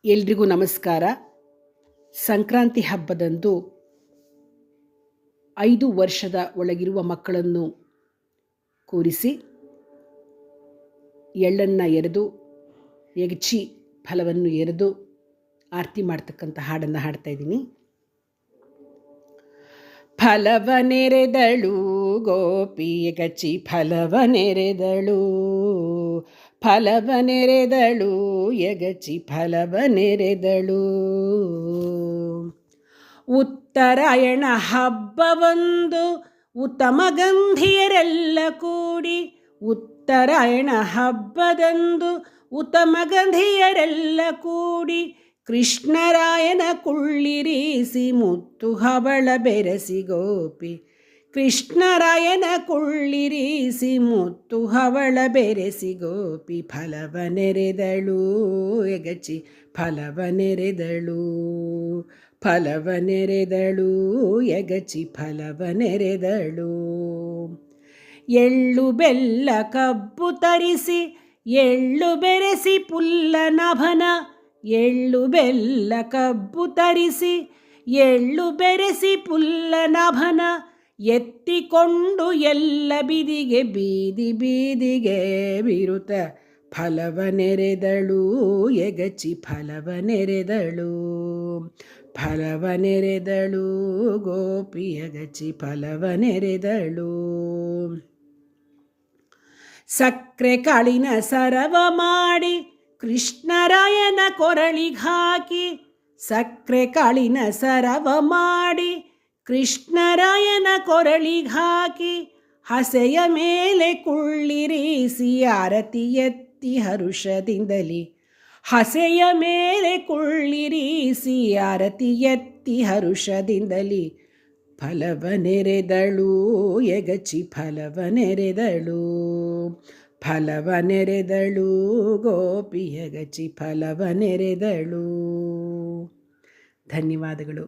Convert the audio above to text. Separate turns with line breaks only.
ಎಲ್ರಿಗೂ ನಮಸ್ಕಾರ. ಸಂಕ್ರಾಂತಿ ಹಬ್ಬದಂದು 5 ವರ್ಷದ ಒಳಗಿರುವ ಮಕ್ಕಳನ್ನು ಕೂರಿಸಿ ಎಳ್ಳನ್ನು ಎರೆದು ಎಗಚಿ ಫಲವನ್ನು ಎರೆದು ಆರತಿ ಮಾಡ್ತಕ್ಕಂಥ ಹಾಡನ್ನು ಹಾಡ್ತಾ ಇದ್ದೀನಿ. ಫಲವನೆರೆದಳು ಗೋಪಿ ಎಗಚಿ ಫಲವನೆರೆದಳು, ಫಲವನೆರೆದಳು ಎಗಚಿ ಫಲವನೆರೆದಳು. ಉತ್ತರಾಯಣ ಹಬ್ಬವೊಂದು ಉತ್ತಮ ಗಂಧಿಯರೆಲ್ಲ ಕೂಡಿ, ಉತ್ತರಾಯಣ ಹಬ್ಬದಂದು ಉತ್ತಮ ಗಂಧಿಯರೆಲ್ಲ ಕೂಡಿ, ಕೃಷ್ಣರಾಯನ ಕುಳ್ಳಿರಿಸಿ ಮುತ್ತು ಹವಳ ಬೆರೆಸಿ ಗೋಪಿ, ಕೃಷ್ಣರಾಯನ ಕುಳ್ಳಿರಿಸಿ ಮುತ್ತು ಹವಳ ಬೆರೆಸಿ ಗೋಪಿ, ಫಲವನೆರೆದಳು ಎಗಚಿ ಫಲವನೆರೆದಳು, ಫಲವನೆರೆದಳು ಎಗಚಿ ಫಲವನೆರೆದಳು. ಎಳ್ಳು ಬೆಲ್ಲ ಕಬ್ಬು ತರಿಸಿ ಎಳ್ಳು ಬೆರೆಸಿ ಪುಲ್ಲ ನಭನ, ಎಳ್ಳು ಬೆಲ್ಲ ಕಬ್ಬು ತರಿಸಿ ಎಳ್ಳು ಬೆರೆಸಿ ಪುಲ್ಲ ನಭನ, ಎತ್ತಿಕೊಂಡು ಎಲ್ಲ ಬಿದಿಗೆ ಬೀದಿ ಬೀದಿಗೆ ಬಿರುತ, ಫಲವನೆರೆದಳು ಎಗಚಿ ಫಲವನೆರೆದಳು, ಫಲವನೆರೆದಳು ಗೋಪಿ ಎಗಚಿ ಫಲವನೆರೆದಳು. ಸಕ್ಕರೆ ಕಾಳಿನ ಸರವ ಮಾಡಿ ಕೃಷ್ಣರಾಯನ ಕೊರಳಿಗಾಕಿ, ಸಕ್ಕರೆ ಕಾಳಿನ ಸರವ ಮಾಡಿ ಕೃಷ್ಣರಾಯನ ಕೊರಳಿಗಾಕಿ, ಹಸೆಯ ಮೇಲೆ ಕುಳ್ಳಿರಿಸಿ ಆರತಿ ಎತ್ತಿ ಹರುಷದಿಂದಲಿ, ಹಸೆಯ ಮೇಲೆ ಕುಳ್ಳಿರಿಸಿ ಆರತಿ ಎತ್ತಿ ಹರುಷದಿಂದಲಿ, ಫಲವನೆರೆದಳು ಎಗಚಿ ಫಲವನೆರೆದಳು, ಫಲವನೆರೆದಳು ಗೋಪಿ ಎಗಚಿ ಫಲವನೆರೆದಳು. ಧನ್ಯವಾದಗಳು.